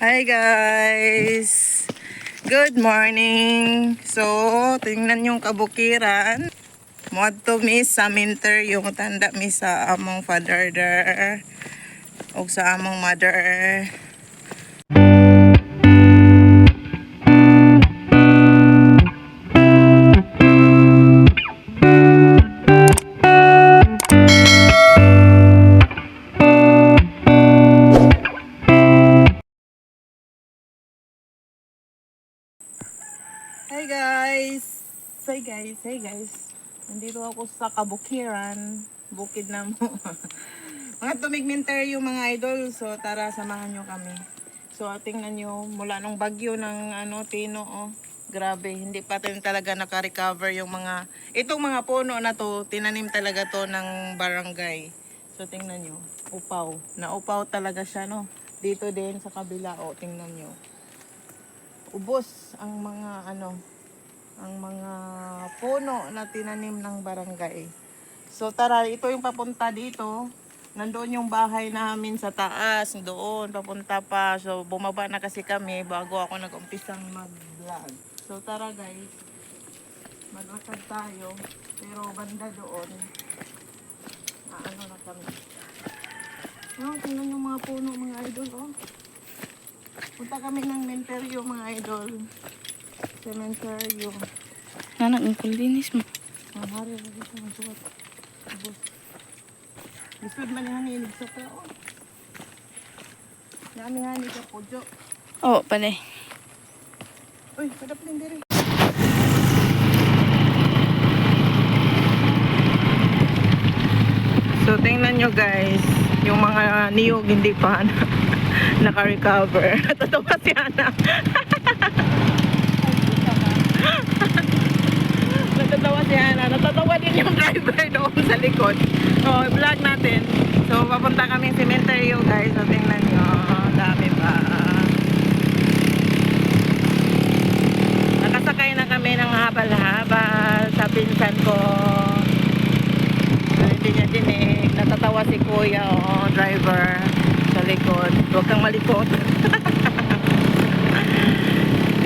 Hi guys! Good morning! So, tingnan yung kabukiran. Muadto mi sa minter yung tanda mi sa among father der o sa among mother. Hi guys! Hey guys! Nandito ako sa kabukiran. Bukid na mo. Mga tumigminter yung mga idol. So tara, samahan nyo kami. So tingnan nyo, mula nung bagyo ng Tino, oh. Grabe, hindi pa rin talaga naka-recover yung mga, itong mga puno na to, tinanim talaga to ng barangay. So tingnan nyo, upaw. Naupaw talaga siya, no? Dito din sa kabila, oh, tingnan nyo. Ubos ang mga ang mga puno na tinanim ng barangay. So tara, ito yung papunta dito. Nandoon yung bahay namin sa taas, doon papunta pa. So bumaba na kasi kami bago ako nag-umpisang mag-vlog. So tara guys, maglakad tayo. Pero banda doon, na kami. Oh, tingnan yung mga puno mga idol, oh. Punta kami ng menteryo mga idol. Cementerio. Nanak, ang kulinis mo. Ang hari lagi sa masuot. Ubos. Lisod man yung hanilig sa tao. Nami hanig sa podyo. Oo, panay. Uy, kadap din diri. So tingnan nyo guys, yung mga niyog hindi pa naka-recover. Natatawa si Ana. Natatawa si Ana. Natatawa din yung driver doon sa likod. So, vlog natin. So, papunta kami cementerio guys. So, tingnan nyo. Dami pa. Nakasakay na kami ng habal-habal sa pinsan ko. So, hindi niya dinig. Natatawa si kuya, driver sa likod. Huwag kang malikot.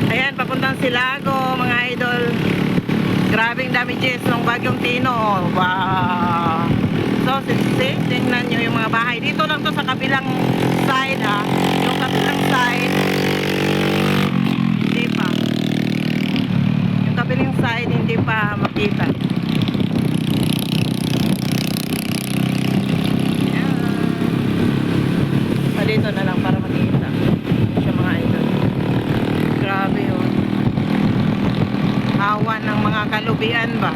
Ayan, papuntang Silago, mga idol. Grabing damages ng bagyong Tino. Wow! So, tingnan nyo yung mga bahay. Dito lang to sa kabilang side, ha. Yung kabilang side, hindi pa. Yung kabilang side, hindi pa makita. Ayan. Dito na lang para makita. Siya mga idol. Grabe yun. Hawa ng mga kalubian ba?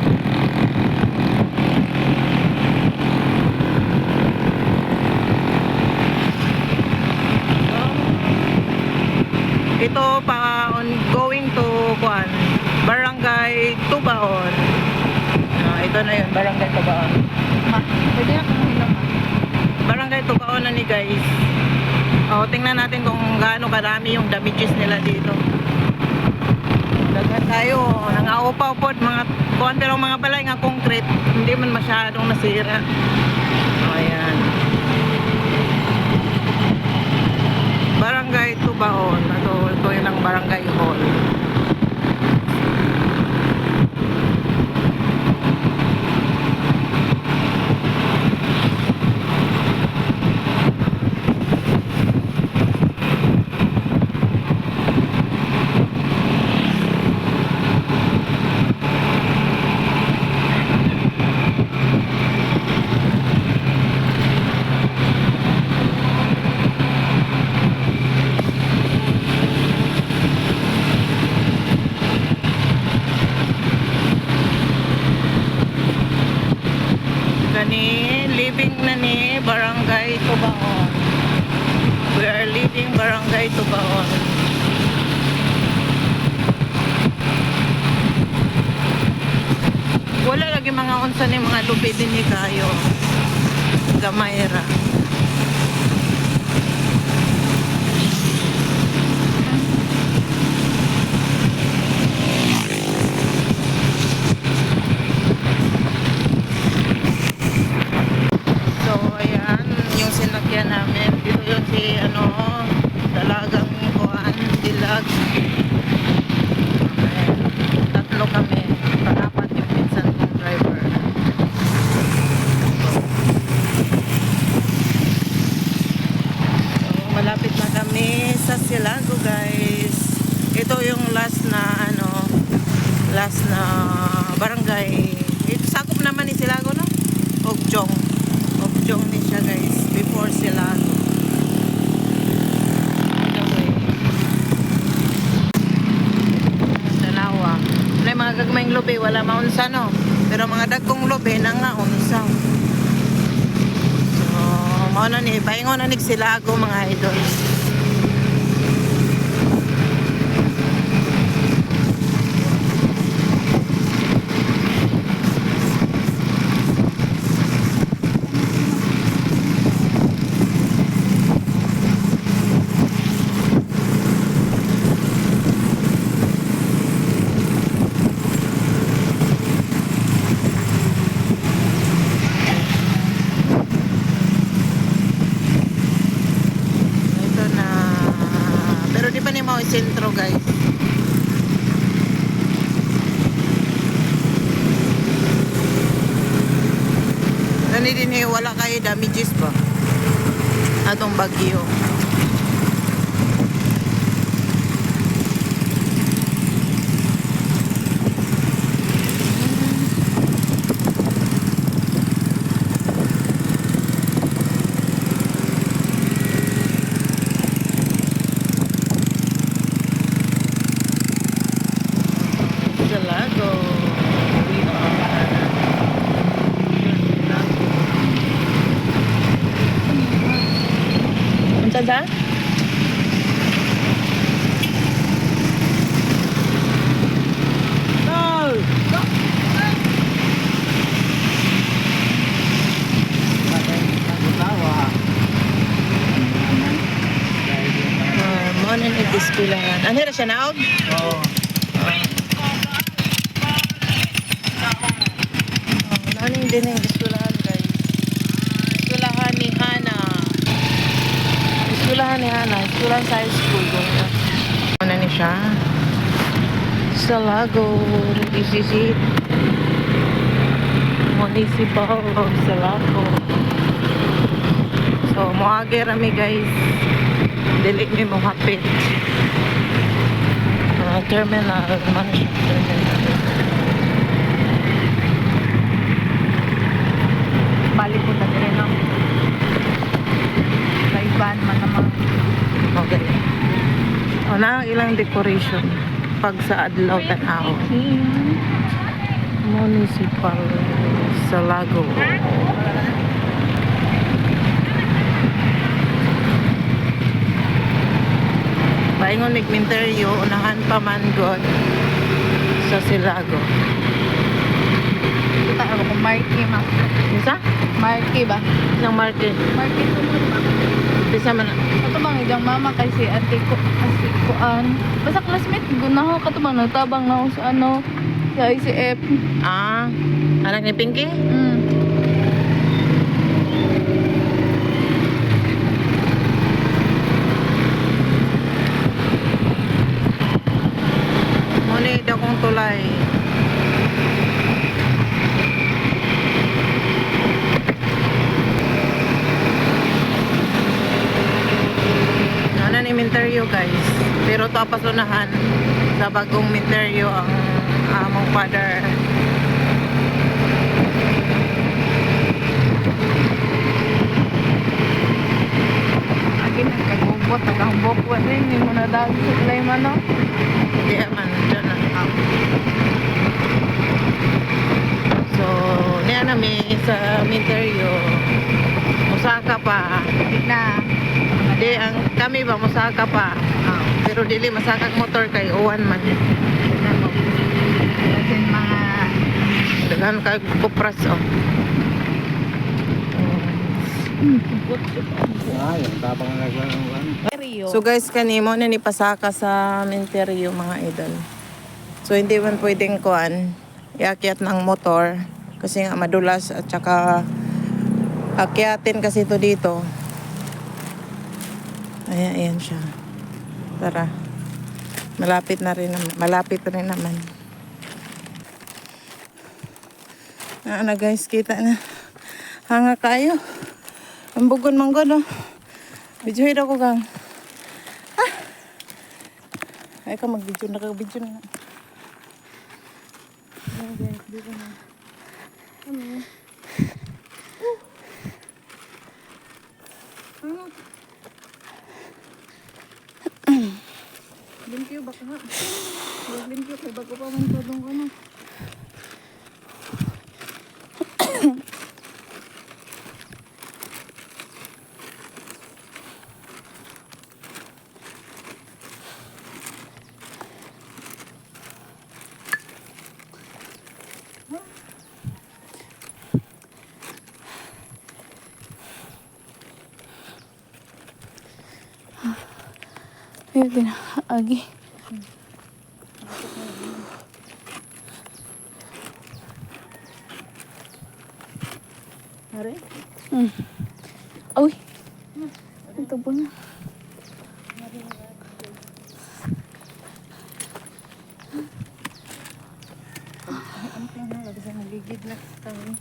Ito pa going to Barangay Tubaon. Ito na yun, Barangay Tubaon. Pwede ako hilang. Barangay Tubaon na ni guys. Tingnan natin kung gaano karami yung damages nila dito. Daghan tayo, nangaupaw po mga kuwan, pero mga balay nga concrete, hindi man masyadong nasira. Ayan. Barangay Tubaon. Ito yun ang barangay hall. Living na ni Barangay Tubaon. We are leaving Barangay Tubaon. Wala lagi mga unsa ni mga lupi din ni kayo. Gamayra. So ayan, yung sinakyan namin. Dito yun si dalagang malapit na kami sa Silago, guys. Ito yung last na barangay. Ito sakop naman ni Silago, no? Ogjong. Ogjong ni siya, guys, before Silago. Tanawa. May mga gagmayng lobe, wala maunsa, no? Pero mga dagkong lobe na nga unsa. So, mauna ni, paingon na ni Silago, mga idols. Sentro, guys. Nani din wala kayo damages ba? Atong bagyo. Silago. Unsa da? Mo na ni diskulahan. Ano ra siya naog? Oo. Ano din yung eskwelahan, guys? Eskwelahan ni Hana. Eskwelahan ni Hana. Eskwelahan sa high school. Ano ni siya? Silago. This is it. Municipal of Silago. So, moage rami, guys. Dili mi mo hapit. Terminal. Ano siya? Terminal. Balik ko na rin ang kaiban man naman. Okay. Ano ilang decoration pag sa adlaw tanaw. Municipal Silago. Paingon nagminteryo, unahan pa man god sa Silago. Kita ako kung marky ma. Isa? Marky ba? Isang market. Marky to mo ba? Isa man. Katubang idang mama kasi ate ko basta classmate gunaho katubang nagtabang na ako sa sa ICF. Anak ni Pinky? Muni daw kong tulay. Ano ni Minteryo, guys? Pero to apasunahan sa bagong Minteryo ang among father. Lagi nagkagubot, nagkahambok wa rin. Hindi mo na dahil sa tulay man no? Hindi man, dyan na. So, niya namin sa Minteryo. Musaka pa. Hindi na. Di, ang kami ba, musaka pa. Pero dili, masakag motor kay uwan man. Kasi mga Daghan kay kupras, oh. Yung tapang naglalang. So guys, kanimo na ni pasaka sa Minteryo, mga idol. So hindi man pwedeng kuan, iakyat ng motor kasi nga madulas at saka akyatin kasi ito dito. Ayan siya. Tara. Malapit na rin naman. Malapit na rin naman. Ano guys, kita na. Hanga kayo. Ang bugon manggod, oh. Bijuhid ako gang. Ay ka mag-video, naka-video na. Ayan guys, dito na. Ano? Ano? Limpyo baka nga. Limpyo kay bago pa man to dong ano. Ayun din, agi. Hari? Uy. Ito po na. Ang tingnan, lagi sa magigid na kami.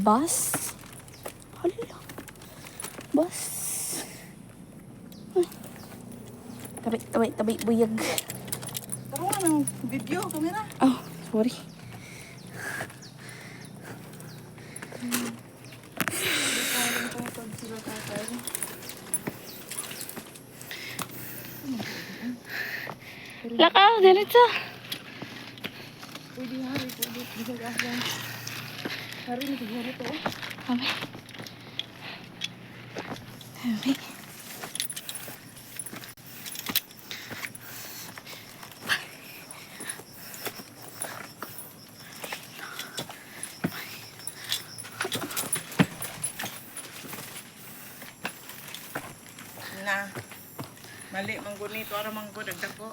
Bus? Hala. Bus. Ay. Tabi, buyag. Taro nga ng video, kamera. Oh, sorry. Parang tungkol sila tatay. Lakaw, diretso. Pwede hari, pwede. Bisa gasgan. Hari, siguro to. Kami. Kami. Na. Mali, manggunito. Ara manggo, dagdag ko.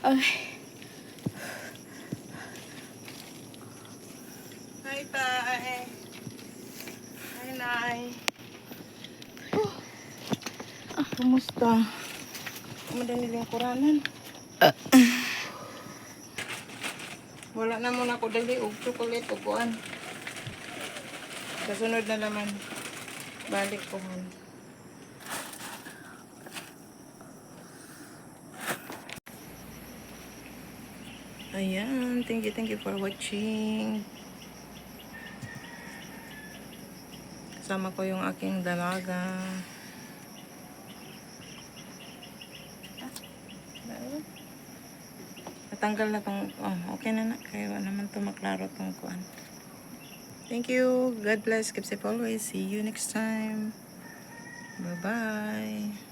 Ay. Hi, tay. Hi, nay. Kumusta? Kumada nilang kuranan. Wala na muna ako dali og chocolate o kuan. Kasunod na naman. Balik ko man. Ayan, thank you for watching. Kasama ko yung aking dalaga. Natanggal na tong, oh, okay na na. Kaya wala naman to maklaro tong kuan. Thank you. God bless. Keep safe always. See you next time. Bye-bye.